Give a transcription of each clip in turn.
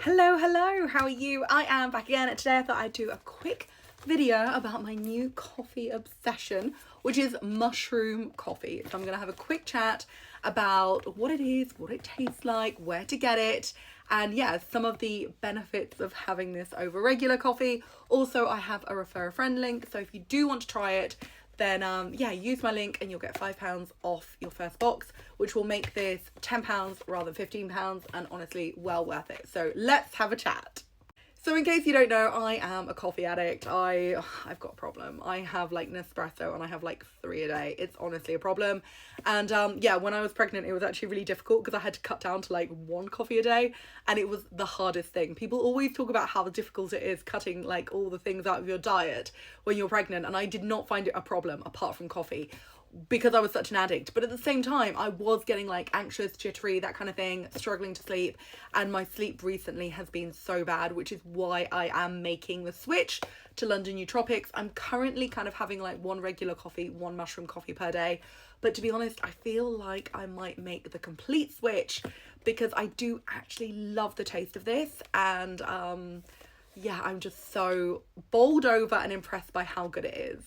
Hello, how are you? I am back again, and today I thought I'd do a quick video about my new coffee obsession, which is mushroom coffee. So I'm gonna have a quick chat about what it is, what it tastes like, where to get it, and yeah, some of the benefits of having this over regular coffee. Also, I have a refer a friend link, so if you do want to try it, then yeah, use my link and you'll get £5 off your first box, which will make this £10 rather than £15, and honestly well worth it. So let's have a chat. So in case you don't know, I am a coffee addict. I've got a problem. I have like Nespresso and I have like 3 a day. It's honestly a problem. And yeah, when I was pregnant, it was actually really difficult because I had to cut down to like 1 coffee a day, and it was the hardest thing. People always talk about how difficult it is cutting like all the things out of your diet when you're pregnant, and I did not find it a problem apart from coffee, because I was such an addict. But at the same time, I was getting like anxious, jittery, that kind of thing, struggling to sleep, and my sleep recently has been so bad, which is why I am making the switch to London Nootropics. I'm currently kind of having like 1 regular coffee, 1 mushroom coffee per day, but to be honest, I feel like I might make the complete switch because I do actually love the taste of this, and yeah, I'm just so bowled over and impressed by how good it is.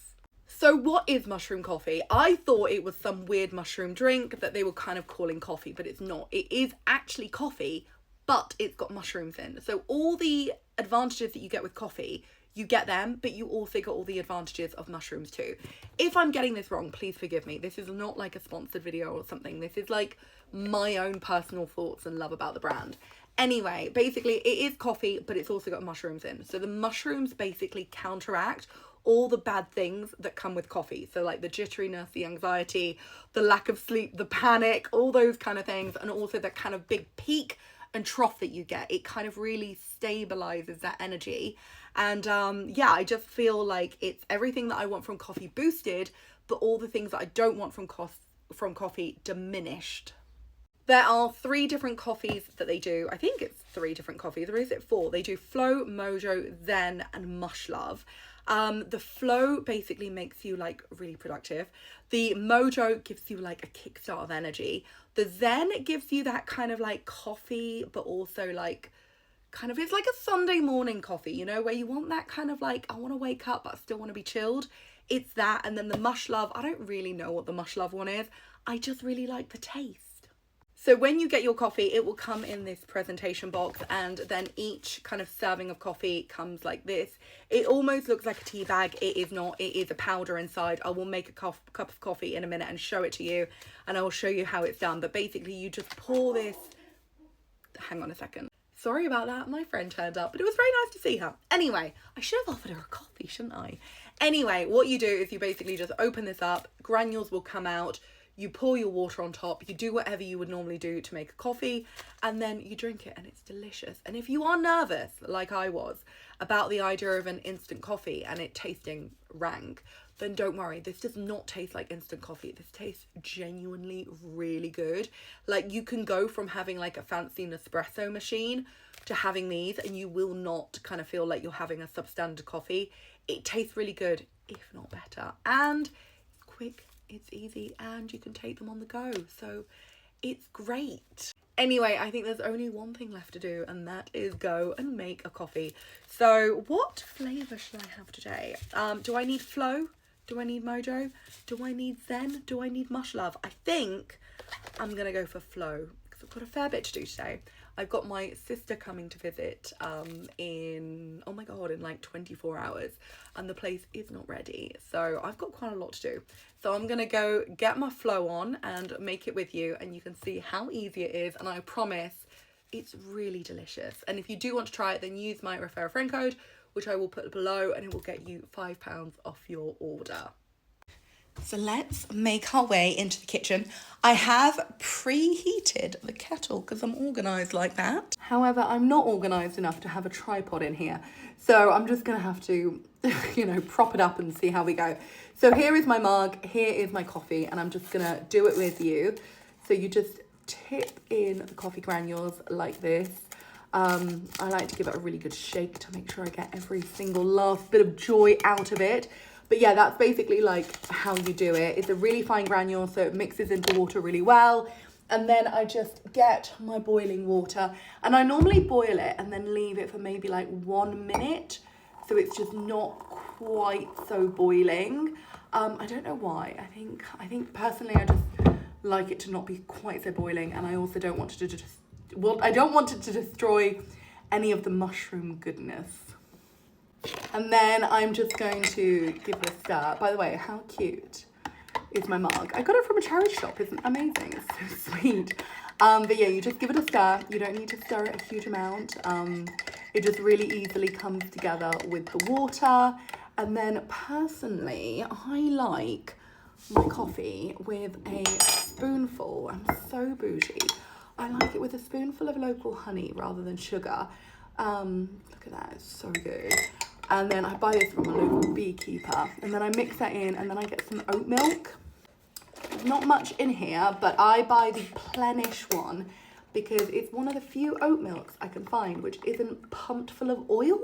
So what is mushroom coffee? I thought it was some weird mushroom drink that they were kind of calling coffee, but it's not. It is actually coffee, but it's got mushrooms in. So all the advantages that you get with coffee, you get them, but you also get all the advantages of mushrooms too. If I'm getting this wrong, please forgive me. This is not like a sponsored video or something. This is like my own personal thoughts and love about the brand. Anyway, basically it is coffee, but it's also got mushrooms in. So the mushrooms basically counteract all the bad things that come with coffee. So like the jitteriness, the anxiety, the lack of sleep, the panic, all those kind of things. And also that kind of big peak and trough that you get. It kind of really stabilizes that energy. And yeah, I just feel like it's everything that I want from coffee boosted, but all the things that I don't want from coffee diminished. There are 3 different coffees that they do. I think it's 3 different coffees, or is it 4? They do Flow, Mojo, Zen, and Mush Love. The Flow basically makes you like really productive. The Mojo gives you like a kickstart of energy. The Zen gives you that kind of like coffee, but also like kind of, it's like a Sunday morning coffee, you know, where you want that kind of like, I want to wake up, but I still want to be chilled. It's that. And then the Mush Love, I don't really know what the Mush Love one is. I just really like the taste. So when you get your coffee, it will come in this presentation box, and then each kind of serving of coffee comes like this. It almost looks like a tea bag. It is not. It is a powder inside. I will make a cup of coffee in a minute and show it to you, and I will show you how it's done. But basically you just pour this. Hang on a second. Sorry about that. My friend turned up, but it was very nice to see her. Anyway, I should have offered her a coffee, shouldn't I? Anyway, what you do is you basically just open this up. Granules will come out. You pour your water on top, you do whatever you would normally do to make a coffee, and then you drink it, and it's delicious. And if you are nervous, like I was, about the idea of an instant coffee and it tasting rank, then don't worry. This does not taste like instant coffee. This tastes genuinely really good. Like, you can go from having like a fancy Nespresso machine to having these, and you will not kind of feel like you're having a substandard coffee. It tastes really good, if not better. And it's quick. It's easy, and you can take them on the go, so it's great. Anyway, I think there's only one thing left to do, and that is go and make a coffee. So what flavour should I have today? Do I need Flow? Do I need Mojo? Do I need Zen? Do I need Mush Love? I think I'm gonna go for Flow because I've got a fair bit to do today. I've got my sister coming to visit in, oh my god, in like 24 hours, and the place is not ready. So I've got quite a lot to do. So I'm going to go get my Flow on and make it with you, and you can see how easy it is. And I promise it's really delicious. And if you do want to try it, then use my refer a friend code, which I will put below, and it will get you £5 off your order. So let's make our way into the kitchen. I have preheated the kettle because I'm organised like that. However, I'm not organised enough to have a tripod in here. So I'm just going to have to, you know, prop it up and see how we go. So here is my mug, here is my coffee, and I'm just going to do it with you. So you just tip in the coffee granules like this. I like to give it a really good shake to make sure I get every single last bit of joy out of it. But yeah, that's basically like how you do it. It's a really fine granule, so it mixes into water really well. And then I just get my boiling water, and I normally boil it and then leave it for maybe like 1 minute. So it's just not quite so boiling. I don't know why. I think personally I just like it to not be quite so boiling, and I also don't want it to just, well, I don't want it to destroy any of the mushroom goodness. And then I'm just going to give it a stir. By the way, how cute is my mug? I got it from a charity shop. Isn't it amazing? It's so sweet. But yeah, you just give it a stir. You don't need to stir it a huge amount. It just really easily comes together with the water. And then personally, I like my coffee with a spoonful. I'm so bougie. I like it with a spoonful of local honey rather than sugar. Look at that, it's so good. And then I buy this from a local beekeeper, and then I mix that in, and then I get some oat milk. Not much in here, but I buy the Plenish one because it's one of the few oat milks I can find which isn't pumped full of oil.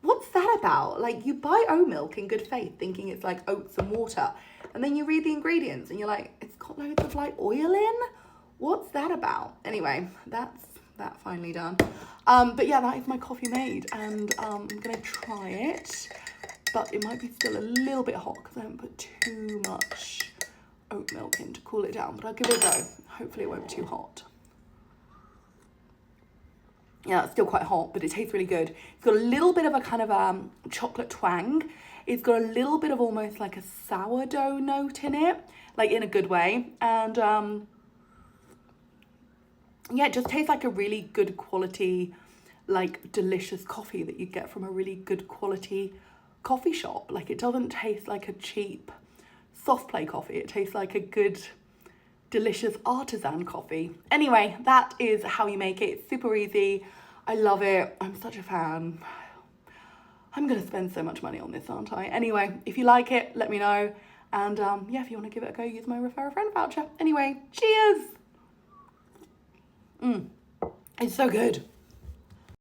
What's that about? Like, you buy oat milk in good faith thinking it's like oats and water, and then you read the ingredients and you're like, it's got loads of like oil in? What's that about? Anyway, that's that finally done. But yeah, that is my coffee made, and I'm gonna try it, but it might be still a little bit hot because I haven't put too much oat milk in to cool it down, but I'll give it a go. Hopefully it won't be too hot. Yeah, it's still quite hot, but it tastes really good. It's got a little bit of a kind of chocolate twang. It's got a little bit of almost like a sourdough note in it, like in a good way. And yeah, it just tastes like a really good quality, like delicious coffee that you get from a really good quality coffee shop. Like, it doesn't taste like a cheap soft play coffee. It tastes like a good, delicious artisan coffee. Anyway, that is how you make it. It's super easy. I love it. I'm such a fan. I'm gonna spend so much money on this, aren't I? Anyway, if you like it, let me know. And yeah, if you want to give it a go, use my refer a friend voucher. Anyway, cheers. It's so good.